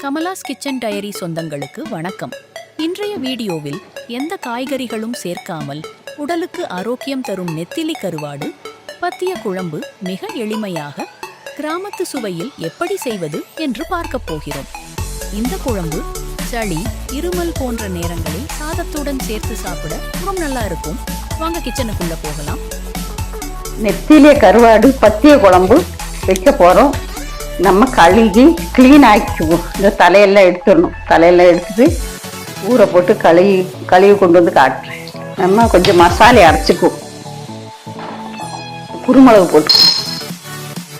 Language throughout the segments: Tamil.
கமலாஸ் கிச்சன் டைரி சொந்தங்களுக்கு வணக்கம். இன்றைய வீடியோவில் எந்த காய்கறிகளும் சேர்க்காமல் உடலுக்கு ஆரோக்கியம் தரும் நெத்திலி கருவாடு பத்திய குழம்பு மிக எளிமையாக கிராமத்து சுவையில் எப்படி செய்வது என்று பார்க்க போகிறோம். இந்த குழம்பு சளி, இருமல் போன்ற நேரங்களில் சாதத்துடன் சேர்த்து சாப்பிட ரொம்ப நல்லா இருக்கும். வாங்க கிச்சனுக்குள்ள போகலாம். நெத்திலி கருவாடு பத்திய குழம்பு வைக்க போறோம். நம்ம கழுகி கிளீன் ஆக்கிக்குவோம். இந்த தலையெல்லாம் எடுத்துடணும். தலையெல்லாம் எடுத்துட்டு ஊற போட்டு கழுவி கொண்டு வந்து காட்டுறேன். நம்ம கொஞ்சம் மசாலை அரைச்சிக்குவோம். குருமிளகு போட்டுக்குவோம்,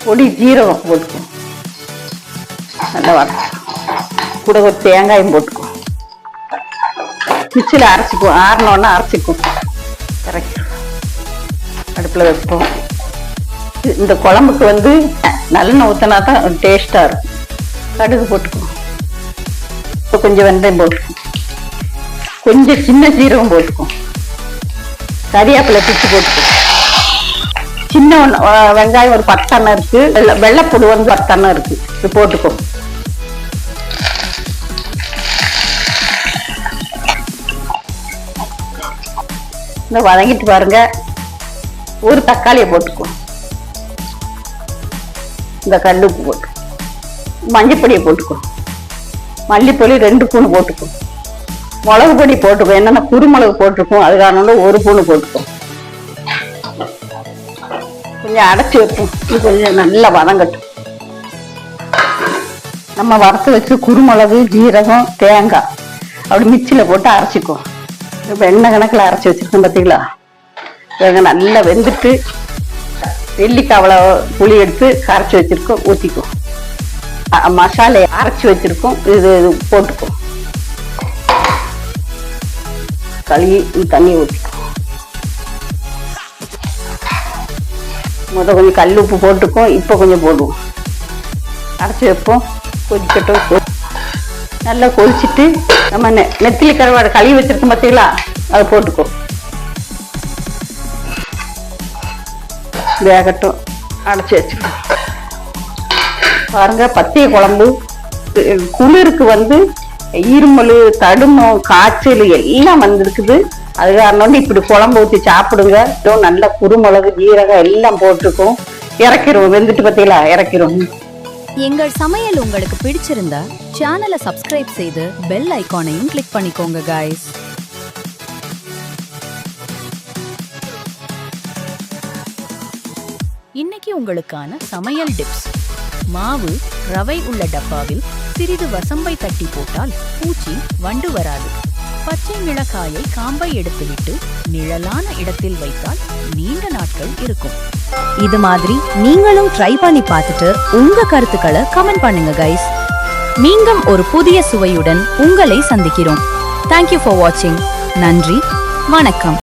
பொடி ஜீரகம் போட்டுக்குவோம், நல்லா வரைச்சிக்குவோம். கூட ஒரு தேங்காயும் போட்டுக்குவோம். மிக்சியில் அரைச்சிக்குவோம். ஆறினோன்னா அரைச்சிக்குவோம். இறக்கிடுவோம். அடுப்பில் வைப்போம். இந்த குழம்புக்கு வந்து நல்லெண்ணெய் ஊற்றினா தான் டேஸ்டாக இருக்கும். கடுகு போட்டுக்குவோம். கொஞ்சம் வெந்தயம் போட்டுக்குவோம். கொஞ்சம் சின்ன சீரகம் போட்டுக்குவோம். கறிவேப்பிலை பிச்சு போட்டுக்குவோம். சின்ன வெங்காயம் ஒரு 10 எண்ணெய் இருக்கு. வெள்ளைப்பூடு வந்து 10 எண்ணெய் இருக்கு. இது போட்டுக்குவோம். இந்த வதங்கிட்டு பாருங்க. ஒரு தக்காளியை போட்டுக்குவோம். இந்த கல்லுப்பு போட்டு மஞ்சப்பொடியை போட்டுக்குவோம். மல்லிப்பொடி 2 ஸ்பூன் போட்டுக்குவோம். மிளகு பொடி போட்டுக்குவோம். என்னென்ன குருமிளகு போட்டுக்குவோம். அதுக்கான 1 ஸ்பூன் போட்டுக்குவோம். கொஞ்சம் அடைச்சி வைப்போம். இது கொஞ்சம் நல்லா வதங்கட்டும். நம்ம வறுத்து வச்சு குருமிளகு, ஜீரகம், தேங்காய் அப்படி மிக்சியில் போட்டு அரைச்சிக்குவோம். இப்போ எண்ணெய் கணக்கில் அரைச்சி வச்சிருக்கோம். பார்த்தீங்களா? நல்லா வெந்துட்டு நெல்லிக்காவளை புளி எடுத்து கரைச்சி வச்சிருக்கோம். ஊற்றிக்குவோம். மசாலை அரைச்சி வச்சிருக்கோம். இது போட்டுக்குவோம். கழுவி தண்ணி ஊற்றிக்குவோம். கொஞ்சம் கல் உப்பு போட்டுக்குவோம். இப்போ கொஞ்சம் போடுவோம். அரைச்சி வைப்போம். கொதிக்கட்டும். நல்லா கொதிச்சுட்டு நம்ம நெத்திலி கருவாடு கழுவி வச்சிருக்கோம். பார்த்தீங்களா? அதை போட்டுக்குவோம். வேகட்டும். அடைச்சி வச்சுக்கணும். பாருங்க, பத்திய குழம்பு குளிருக்கு வந்து இருமல், தடுமம், காய்ச்சல் எல்லாம் வந்திருக்குது. அது காரணம் இப்படி குழம்பு ஊற்றி சாப்பிடுங்க. நல்ல குருமிளகு, ஜீரகம் எல்லாம் போட்டுக்கும். இறக்கிடுவோம். வெந்துட்டு பார்த்தீங்களா? இறக்கிடுவோம். எங்கள் சமையல் உங்களுக்கு பிடிச்சிருந்தா சேனலை சப்ஸ்கிரைப் செய்து பெல் ஐகானையும் கிளிக் பண்ணிக்கோங்க गाइस. இன்னைக்கு உங்களுக்கான சமையல் டிப்ஸ். மாவு, ரவை உள்ள டப்பாவில் சிறிது வசம்பை தட்டி போட்டால் பூச்சி, வண்டு வராது. பச்சை மிளகாயை காம்பை எடுத்துவிட்டு நிழலான இடத்தில் வைத்தால் நீண்ட நாட்கள் இருக்கும். இது மாதிரி நீங்களும் ட்ரை பண்ணி பார்த்துட்டு உங்க கருத்துக்களை கமெண்ட் பண்ணுங்க गाइस. மீண்டும் ஒரு புதிய சுவையுடன் உங்களை சந்திக்கிறோம். தேங்க்யூ ஃபார் வாட்சிங். நன்றி, வணக்கம்.